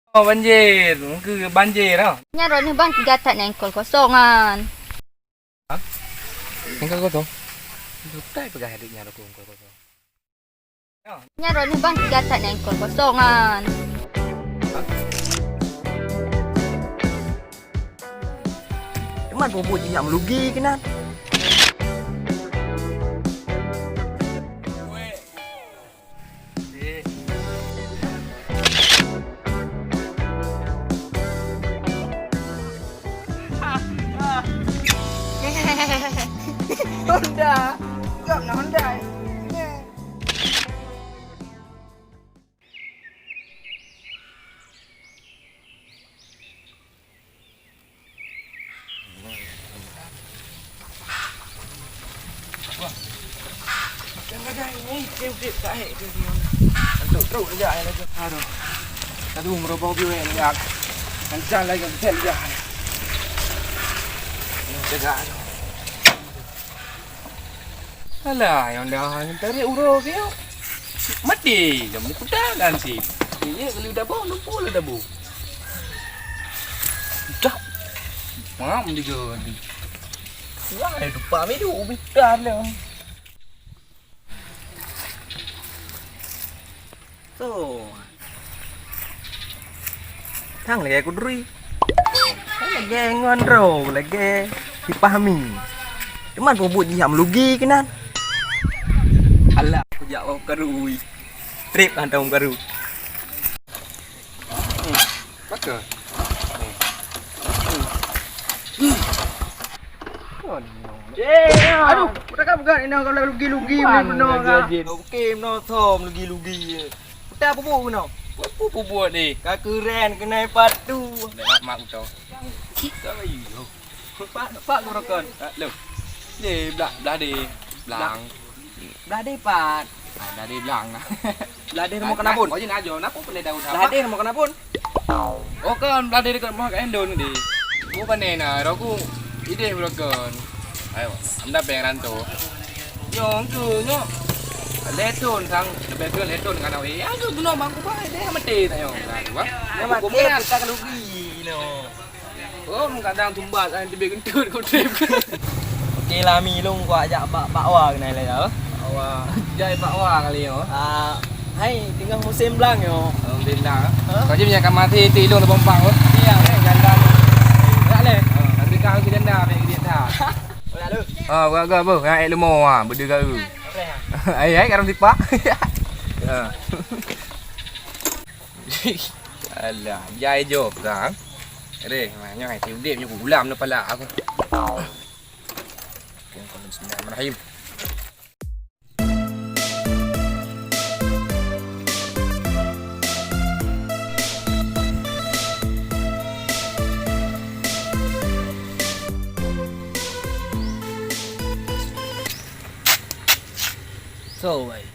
Oh, banjir. Ke banjir tau. Nyaron ni bang gata nengkol kosongan. Engkau kau tu. Dutai pegang adiknya aku engkau kau tu. Nyaron ni bang gata nengkol kosongan. Cuman bobot je yang melugi kena. Honda. Gap nak Honda. Jangan ini trip tak hek tu. Untuk teruk aja ai lagi. Aduh. Tadu merobong biu ni yak. Kencang lagi betul dia. Jaga. Alah, yang dah tarik urut ke? Mati. Jom ni pedangan sih. Ini kalau dah bau lupa lah dah bau. Dah. Mam juga. Wah, lupa mi tu bitan lah. So. Thang lagi aku duri. Lagi ngonro, lagi dipahami. Cuman bobot dia melugi kena. Alah, aku jawab karui. Trip hantar karu. Pakai. Aduh, mereka bukan ini kalau lugi-lugi benar kan. Okey, benar tom lugi-lugi. Kita apa buat benar? Apa buat ni? Keren kena patu. Nak mak kau. Tak ayu. Pak gorokan. Lu. Ni belah di belang. Belade pat. Dah di belang lah. Belade mau kena pun. Oh, jadi aja. Napa boleh tahu dah? Belade mau kena pun. Oh kan, belah di dekat rumah kat Endon ni. Mu panen nah, aku ide broken. Ayo, anda pengen rantu. Nyong tu nyok. Leton sang, lebih ke leton kan awak. Ya, tu guna mangku bae deh mati tak yo. Nah, Nama kita kita lugi no. oh, kadang tumbat an tiba kentut kau trip. Okey lah mi long gua ajak bakwa kenai lah ya. Awak jai bakwa kali yo. Hai tengah musim belang yo. Alhamdulillah. Kau je punya mati tilung terpompang tu. Iya, ganda. Tak leh. Nanti kau ke janda pergi dia dah. Boleh lu. Gua apa? Ngai lemo ah, benda kau. Ai karam tipak. Ha. Alah, jai job dah. Reh, maknya ai tiup dia punya gulam na pala aku. Bismillahirrahmanirrahim. So, baik.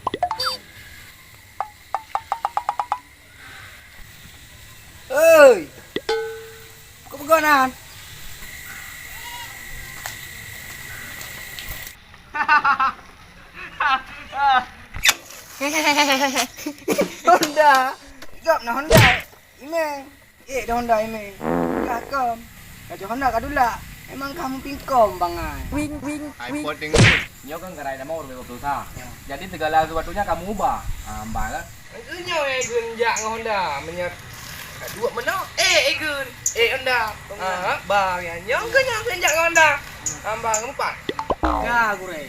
Oi. Kau peganan? Honda. Gap na Honda. Ime. Dah Honda ime. Kakam. Kacau Honda kadula. Emang kamu pingkom bangan. Wing. iPod dengan nyo kan gerai dah mau lebih berusaha. Jadi segala sesuatunya kamu ubah. Ambal lah. Nyo gun jak dengan Honda menyak dua mana? Gun. Honda. Bang ya nyo kan jak jak dengan Honda. Ambal empat. Ya, gurei.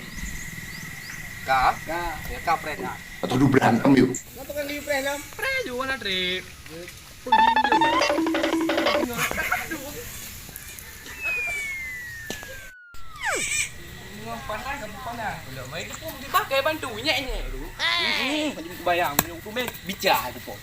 Ka? Ya. Ya ka pres dah. Atau lu berantem yuk. Kenapa kan di prenam? Pres juga lah trip. Pandai kamu pandai. Belum mai tu pun dipakai bantu nyek-nyek tu. Bayang tu main bicara tu pun.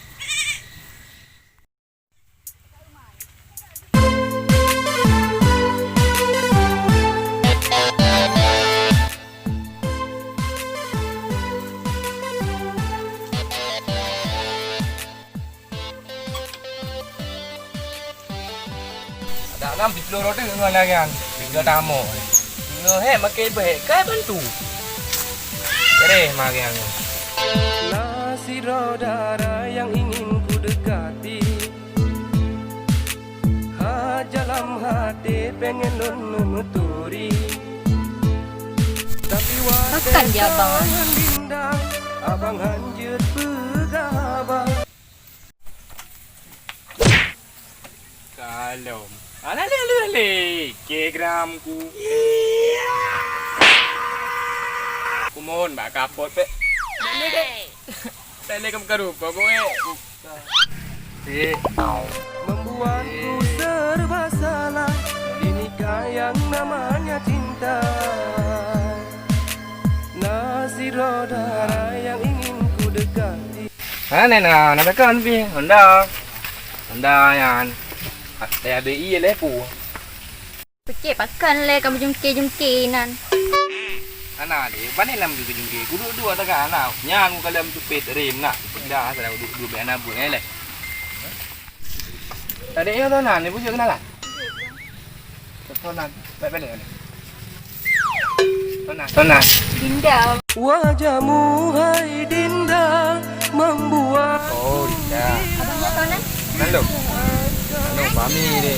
Ada 60 roti dengan lagi kan. 3 tamu. He makin baik kai bantu. Jadi makan. Nasi rodara yang ingin ku dekati dalam hati pengen nuturi. Tapi Makan dia abang. lindang, abang hanjut begabah. Kalau anak lele ke gramku. Kumohon bak kapot pe. Tele kamu karupa kowe. Membuatku serba salah di nikah yang namanya cinta. Nasi rodara yang ingin ku dekati. Nena, nabekan pi. Honda yan. Ada iya lepu. Pecik pakan le kamu jungki-jungkinan. Anak ni, pandai lam tu jungki. Kudu dua tak anak. Nyang ku kalam tu pet rim nak. Dah saya duduk be anak buat ni le. Tadi yo tonan ni punya kenalan. Tonan, baik ni. Tonan. Dinda. Wajahmu hai Dinda membuat. Oh, Dinda. Abang nak tahu nak? Halo. Mami ni.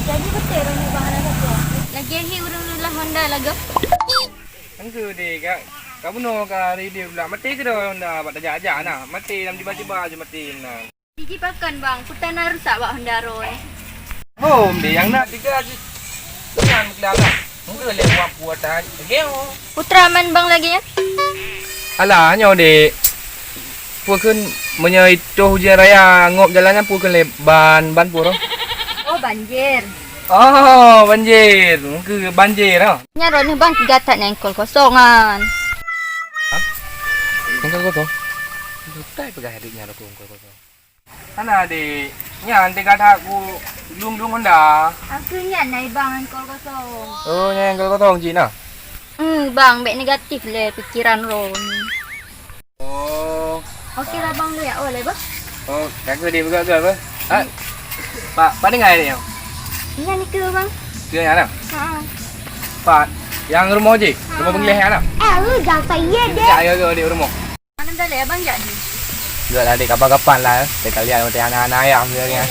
Jadi betul orang ni bang ada apa? Lagi hi urang lah Honda lagu. Angku dek, kamu no ka radio pula. Mati ke dah Honda buat aja nak. Mati dalam tiba-tiba aja mati nak. Diji pakan bang, putana rusak bak Honda Roy. Home dia yang nak tiga aja. Jangan kelihatan. Mungkin lewat buatan. Geo. Putraman bang lagi ya? Alah, nyo dek. Pukun punya itu hujan raya ngop jalannya pukun ban pura. Oh banjir. Oh, banjir. Ke banjir ah. Nyaron ni bang tiga tak nengkol kosongan. Engkau kau tu. Tak pegang hadiknya aku engkau kau. Ana dek. Nya ante kata aku lung Honda. Aku nyan nai bang nengkol kosong. Oh, nya engkau kau tahu Cina. Bang, baik negatif le pikiran Ron. Oh. Okey lah bang ya oleh bang. Oh, kakak dia buka apa? Pak dengar ni. Nyan ni ke bang? Ke yang mana? Ha. Pak, yang rumah je. Rumah pengelih yang mana? Dah saya Ya, ya, di rumah. Mana dah le bang jadi. Enggak lah, dek kapan-kapan lah. Dek kalian macam anak-anak ayam sebenarnya.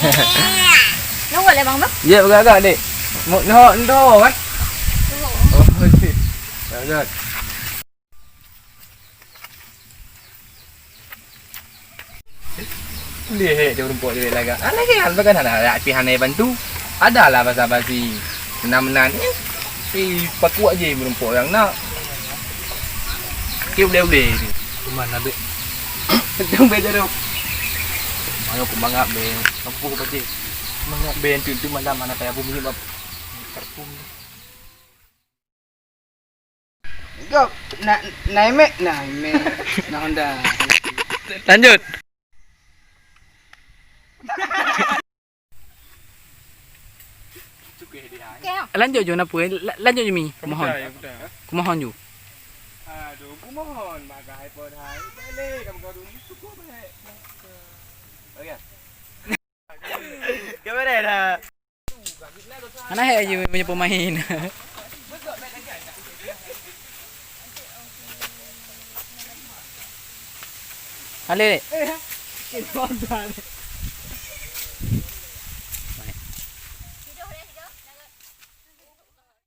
Nunggu le bang bang. Ya, agak-agak dek. No, kan? Oh, okey. Agak. Lihat dia rumput dia lagi. Lagi hal bagan ada pihak ni bantu. Adalah basa-basi. Senam-menan. Pakuat je rumput yang nak. Kau boleh. Mana be? Tunggu be jadu. Mana aku bangap be. Mampu aku pati. Bangap be tu malam mana kayak bumi bab. Parfum. Kau naik nak Honda. Lanjut. Lanjut je apa? Lanjut je mi. Mohon. Kumohon ju. Aduh, kumohon bagai iPod hai. Boleh kamu kau dulu cukup baik. Okey. Kamera dah. Anak hai je punya pemain. Halo.